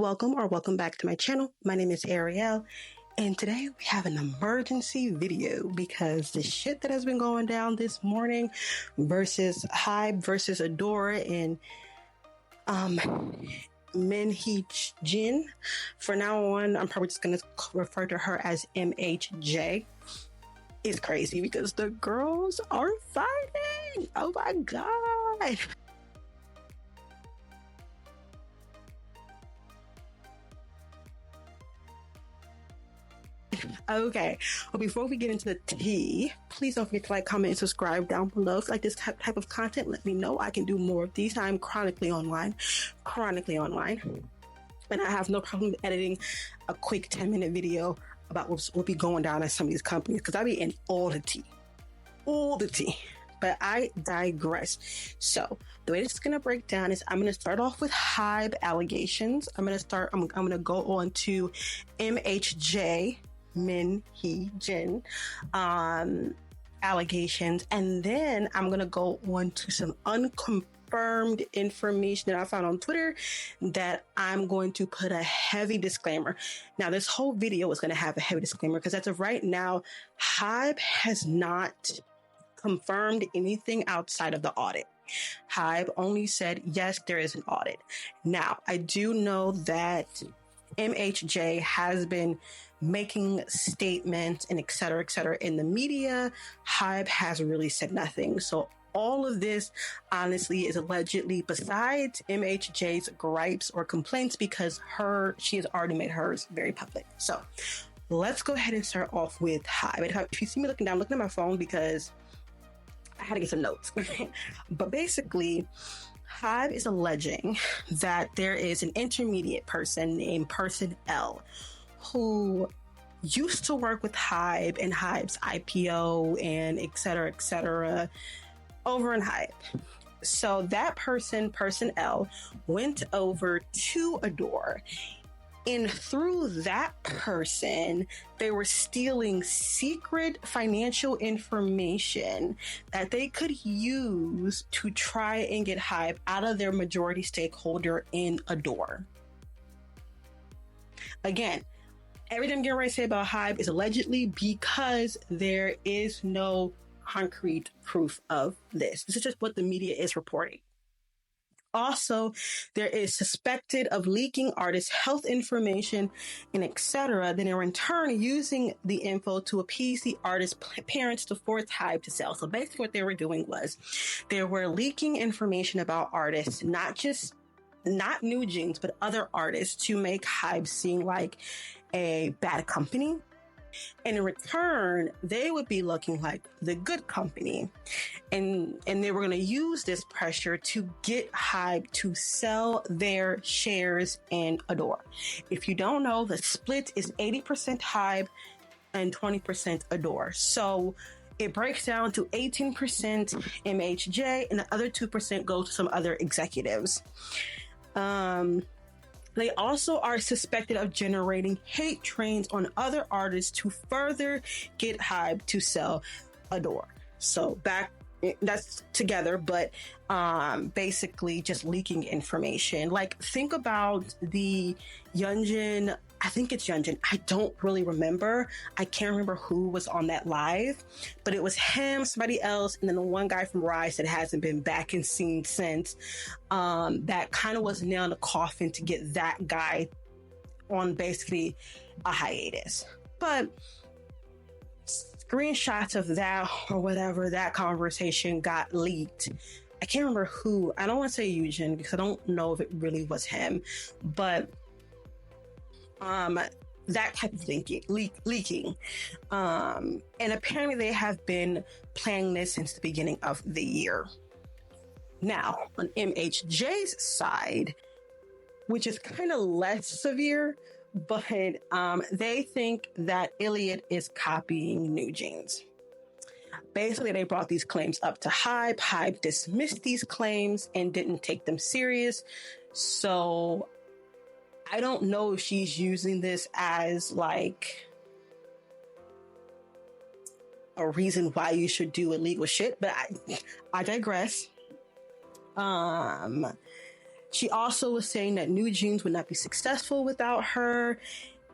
Welcome back to my channel. My name is Ariel, and today we have an emergency video because the shit that has been going down this morning versus Hybe versus Adora and Min-Hee Jin. For now on, I'm probably just gonna refer to her as MHJ. It's crazy because the girls are fighting. Oh my god. Okay, well, before we get into the tea, please don't forget to like, comment, and subscribe down below. If you like this type of content, let me know. I can do more of these. I'm chronically online. And I have no problem editing a quick 10-minute video about what will be going down at some of these companies, because I be in all the tea. But I digress. So the way this is gonna break down is I'm gonna start off with Hybe allegations. I'm gonna go on to MHJ, Min-Hee Jin, allegations, and then I'm gonna go on to some unconfirmed information that I found on Twitter that I'm going to put a heavy disclaimer. Now, this whole video is going to have a heavy disclaimer because as of right now, Hybe has not confirmed anything outside of the audit. Hybe only said, yes, there is an audit. Now, I do know that MHJ has been making statements and et cetera, in the media. Hybe has really said nothing. So all of this, honestly, is allegedly, besides MHJ's gripes or complaints, because she has already made hers very public. So let's go ahead and start off with Hybe. If you see me look at my phone because I had to get some notes. But basically, Hybe is alleging that there is an intermediate person named Person L who used to work with Hybe and Hybe's IPO and et cetera, over in Hybe. So that Person L, went over to Adore, and through that person, they were stealing secret financial information that they could use to try and get Hybe out of their majority stakeholder in Adore. Again, everything I'm getting ready to say about Hybe is allegedly, because there is no concrete proof of this. This is just what the media is reporting. Also, there is suspected of leaking artists' health information and etc. Then in turn using the info to appease the artist's parents to force Hybe to sell. So basically what they were doing was they were leaking information about artists, not New Jeans, but other artists, to make Hybe seem like a bad company. And in return, they would be looking like the good company. And they were going to use this pressure to get Hybe to sell their shares in Adore. If you don't know, the split is 80% Hybe and 20% Adore. So it breaks down to 18% MHJ and the other 2% goes to some other executives. They also are suspected of generating hate trains on other artists to further get Hybe to sell Adore. So that's together, but basically just leaking information. Like, think about the Yunjin. I think it's Yunjin. I don't really remember. I can't remember who was on that live, but it was him, somebody else, and then the one guy from Rise that hasn't been back and seen since. That kind of was nail in the coffin to get that guy on basically a hiatus. But screenshots of that or whatever, that conversation got leaked. I can't remember who. I don't want to say Eugene because I don't know if it really was him, but that type of leaking. And apparently they have been planning this since the beginning of the year. Now, on MHJ's side, which is kind of less severe, but they think that Iliad is copying New Jeans. Basically, they brought these claims up to Hybe. Hybe dismissed these claims and didn't take them serious. So I don't know if she's using this as like a reason why you should do illegal shit, but I digress. She also was saying that New Jeans would not be successful without her,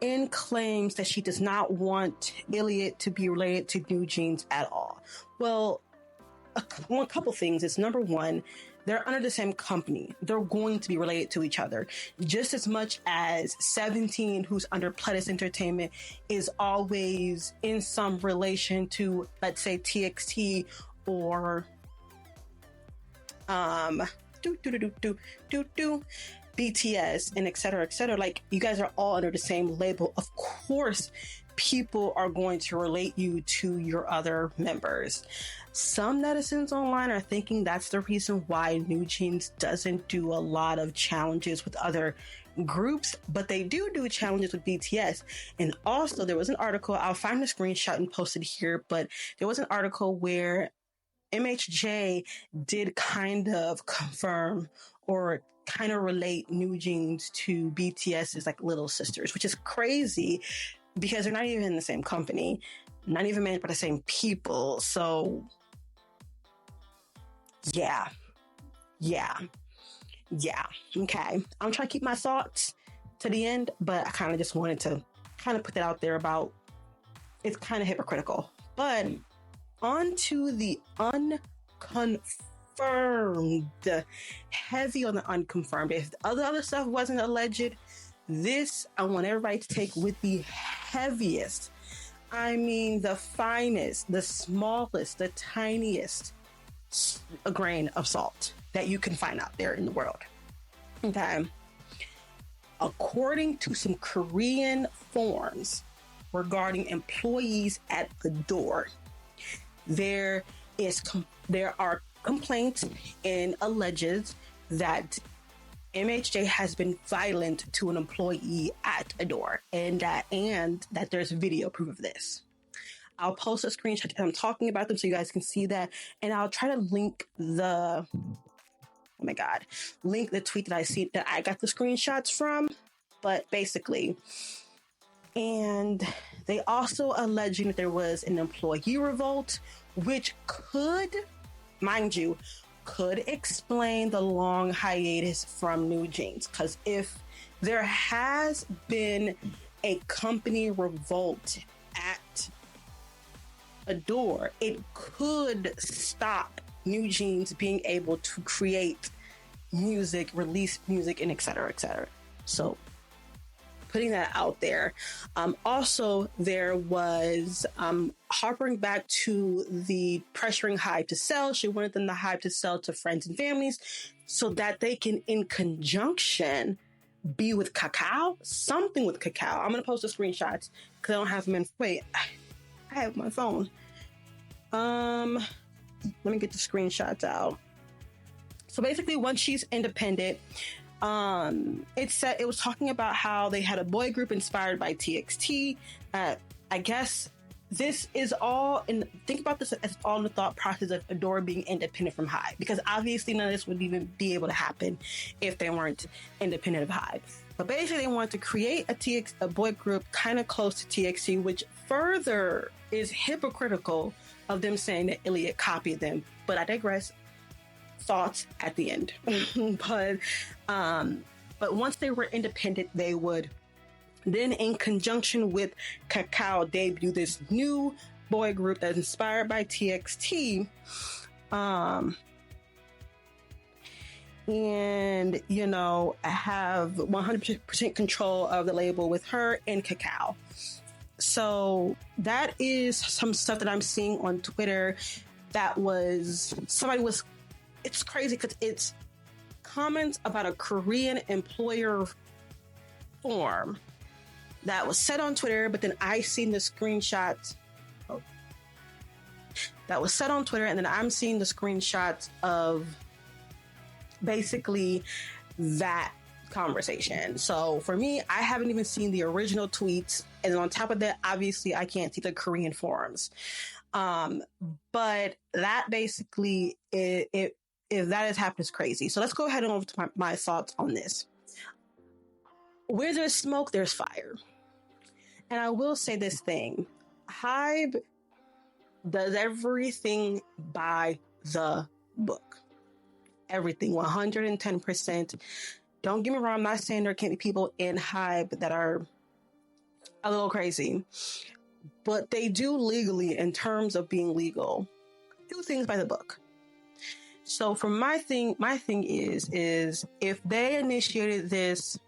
and claims that she does not want Elliott to be related to New Jeans at all. Well, a couple things is, number one, they're under the same company. They're going to be related to each other just as much as 17, who's under Pledis Entertainment, is always in some relation to, let's say, TXT or BTS and et cetera, et cetera. Like, you guys are all under the same label. Of course, people are going to relate you to your other members. Some netizens online are thinking that's the reason why New Jeans doesn't do a lot of challenges with other groups, but they do challenges with BTS. And also, there was an article, I'll find the screenshot and post it here, but there was an article where MHJ did kind of confirm or kind of relate New Jeans to BTS's like little sisters, which is crazy because they're not even in the same company, not even managed by the same people. So yeah. Okay. I'm trying to keep my thoughts to the end, but I kind of just wanted to kind of put that out there about it's kind of hypocritical. But on to the unconfirmed. Heavy on the unconfirmed. If the other stuff wasn't alleged, this I want everybody to take with the heaviest. I mean, the finest, the smallest, the tiniest a grain of salt that you can find out there in the world. Okay. According to some Korean forums regarding employees at the door, there are complaints and alleges that MHJ has been violent to an employee at a door, and that there's video proof of this. I'll post a screenshot and I'm talking about them so you guys can see that, and I'll try to link the tweet that I got the screenshots from. But basically, and they also alleging that there was an employee revolt, which could, mind you, could explain the long hiatus from New Jeans. Because if there has been a company revolt at a door, it could stop New Jeans being able to create music, release music, and et cetera, et cetera. So putting that out there. Also, there was harping back to the pressuring Hybe to sell. She wanted them to Hybe to sell to friends and families so that they can, in conjunction, be with Kakao, something with Kakao. I'm going to post the screenshots because I don't have them in. Wait, I have my phone. Let me get the screenshots out. So basically, once she's independent, it was talking about how they had a boy group inspired by TXT. I guess this is all think about this as all in the thought process of Adore being independent from Hybe, because obviously none of this would even be able to happen if they weren't independent of Hybe. But basically, they wanted to create a boy group kind of close to TXT, which further is hypocritical of them saying that Elliott copied them. But I digress. Thoughts at the end. But once they were independent, they would then, in conjunction with Kakao, debut this new boy group that's inspired by TXT. And, have 100% control of the label with her and Kakao. So that is some stuff that I'm seeing on Twitter it's crazy because it's comments about a Korean employer form that was said on Twitter, but then I seen the screenshots that was said on Twitter, and then I'm seeing the screenshots of basically that conversation. So for me, I haven't even seen the original tweets, and on top of that, obviously I can't see the Korean forums. But that basically if that has happened, is crazy. So let's go ahead and over to my thoughts on this. Where there's smoke, there's fire. And I will say this thing. Hybe does everything by the book. everything 110%. Don't get me wrong, I'm not saying there can't be people in Hybe that are a little crazy, but they do legally, in terms of being legal, do things by the book. So for my thing is if they initiated this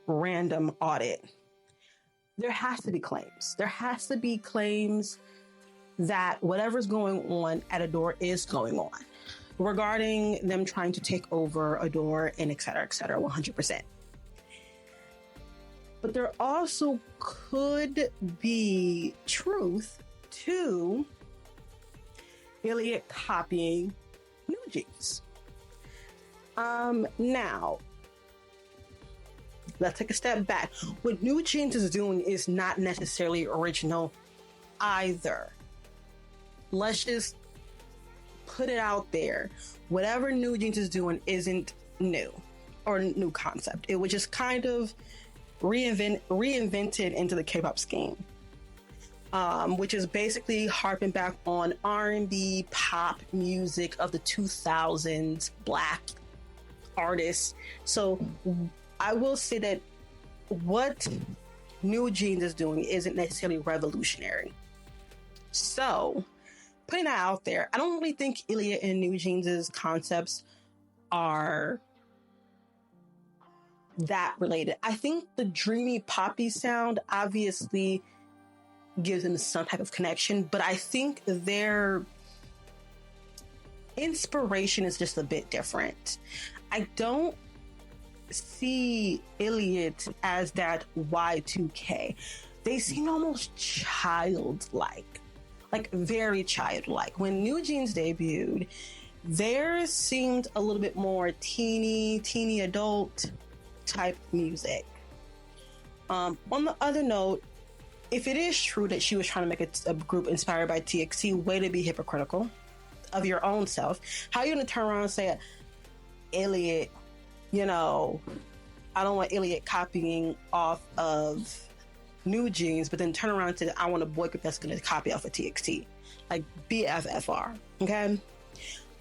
random audit, there has to be claims. There has to be claims that whatever's going on at Adore is going on regarding them trying to take over Adore and et cetera, 100%. But there also could be truth to Iliad copying New Jeans. Now, let's take a step back. What New Jeans is doing is not necessarily original either. Let's just put it out there. Whatever New Jeans is doing isn't new or new concept. It was just kind of reinvented into the K-pop scheme, which is basically harping back on R&B pop music of the 2000s, Black artists. So I will say that what New Jeans is doing isn't necessarily revolutionary. So putting that out there, I don't really think Iliad and New Jeans' concepts are that related. I think the dreamy poppy sound obviously gives them some type of connection, but I think their inspiration is just a bit different. I don't see Iliad as that Y2K. They seem almost childlike, like very childlike. When New Jeans debuted, theirs seemed a little bit more teeny adult type music. On the other note, if it is true that she was trying to make a group inspired by TXT, way to be hypocritical of your own self. How are you going to turn around and say, Iliad, I don't want Iliad copying off of New Jeans, but then turn around and say, I want a boy group that's going to copy off of TXT. Like, BFFR, okay?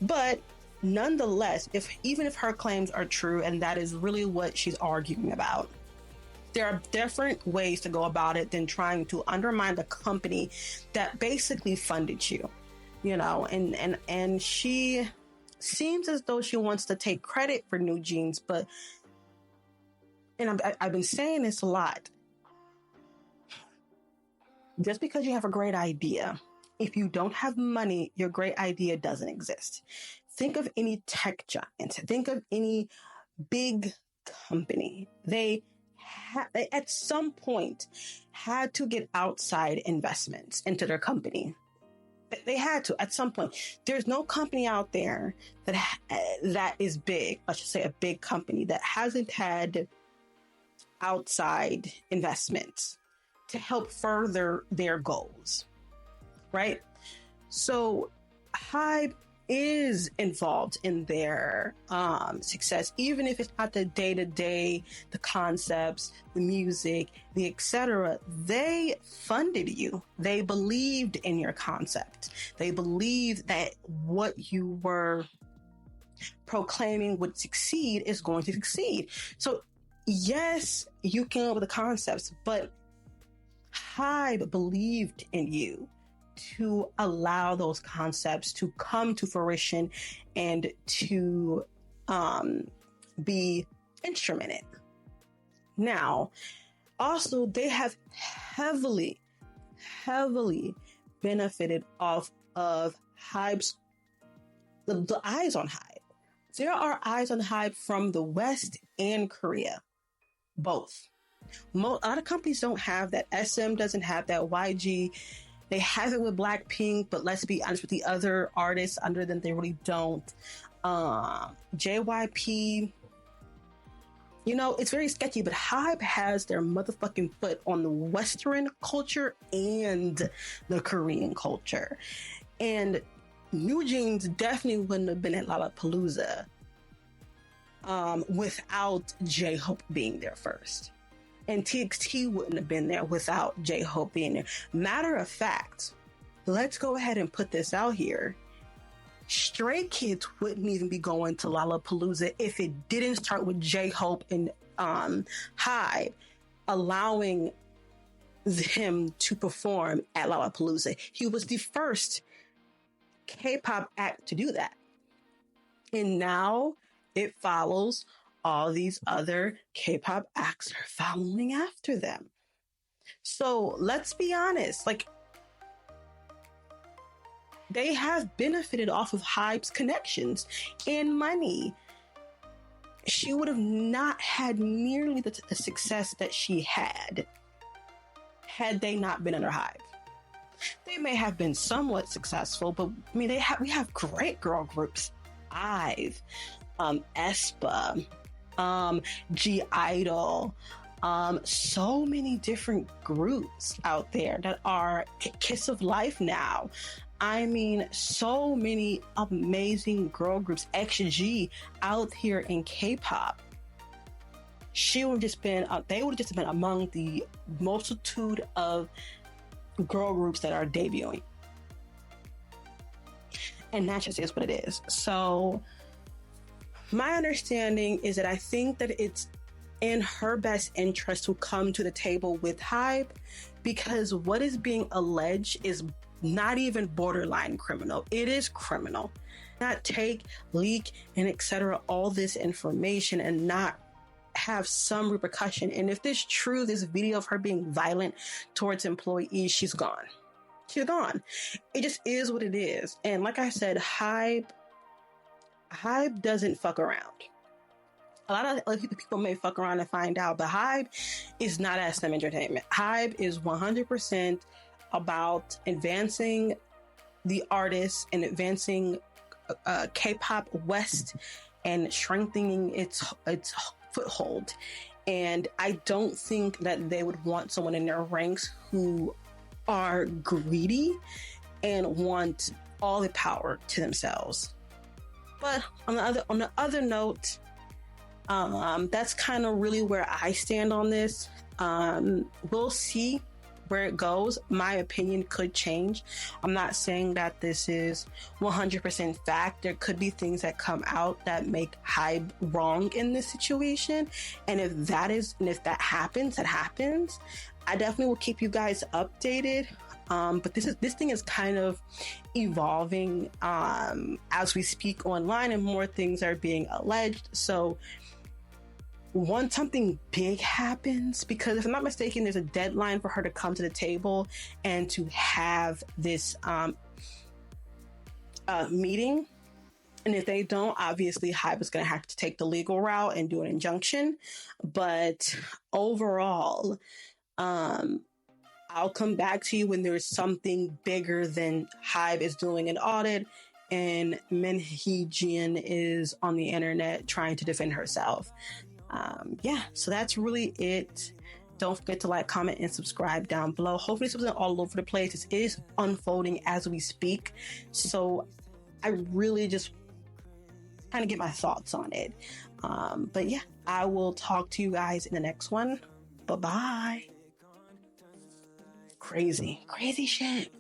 But nonetheless, even if her claims are true, and that is really what she's arguing about, there are different ways to go about it than trying to undermine the company that basically funded you, and she seems as though she wants to take credit for New Jeans, but, and I've been saying this a lot, just because you have a great idea, if you don't have money, your great idea doesn't exist. Think of any tech giant. Think of any big company. They at some point had to get outside investments into their company. They had to at some point. There's no company out there that is big, I should say a big company, that hasn't had outside investments to help further their goals, right? So Hybe is involved in their success, even if it's not the day-to-day, the concepts, the music, the etc. They funded you. They believed in your concept. They believed that what you were proclaiming would succeed is going to succeed. So yes, you came up with the concepts, but Hybe believed in you to allow those concepts to come to fruition and to be instrumented. Now, also, they have heavily benefited off of Hybe's, the eyes on Hybe. There are eyes on Hybe from the West and Korea, both. A lot of companies don't have that. SM doesn't have that. YG, they have it with Blackpink, but let's be honest with the other artists under them, they really don't. JYP, it's very sketchy, but Hybe has their motherfucking foot on the Western culture and the Korean culture. And New Jeans definitely wouldn't have been at Lollapalooza without J-Hope being there first. And TXT wouldn't have been there without J-Hope being there. Matter of fact, let's go ahead and put this out here. Stray Kids wouldn't even be going to Lollapalooza if it didn't start with J-Hope and Hybe allowing him to perform at Lollapalooza. He was the first K-pop act to do that. And now it follows. All these other K-pop acts are following after them. So let's be honest, like, they have benefited off of Hybe's connections and money. She would have not had nearly the success that she had they not been under Hybe. They may have been somewhat successful, but I mean, we have great girl groups. IVE, aespa, G-Idol, so many different groups out there that are Kiss of Life now. I mean, so many amazing girl groups, XG out here in K-pop. They would have just been among the multitude of girl groups that are debuting. And that just is what it is. So my understanding is that I think that it's in her best interest to come to the table with Hybe, because what is being alleged is not even borderline criminal. It is criminal. Not take, leak, and etc. all this information and not have some repercussion. And if this true, this video of her being violent towards employees, she's gone. She's gone. It just is what it is. And like I said, Hybe doesn't fuck around. A lot of other people may fuck around and find out, but Hybe is not SM Entertainment. Hybe is 100% about advancing the artists and advancing K-pop West and strengthening its foothold. And I don't think that they would want someone in their ranks who are greedy and want all the power to themselves. But on the other note, that's kind of really where I stand on this. We'll see where it goes. My opinion could change. I'm not saying that this is 100% fact. There could be things that come out that make Hybe wrong in this situation. And if that happens, that happens. I definitely will keep you guys updated. But this thing is kind of evolving as we speak online, and more things are being alleged. So once something big happens, because if I'm not mistaken, there's a deadline for her to come to the table and to have this meeting. And if they don't, obviously Hybe is going to have to take the legal route and do an injunction. But overall, I'll come back to you when there's something bigger than Hybe is doing an audit and Min-Hee Jin is on the internet trying to defend herself. So that's really it. Don't forget to like, comment, and subscribe down below. Hopefully this wasn't all over the place. This is unfolding as we speak. So I really just kind of get my thoughts on it. But yeah, I will talk to you guys in the next one. Bye-bye. Crazy shit.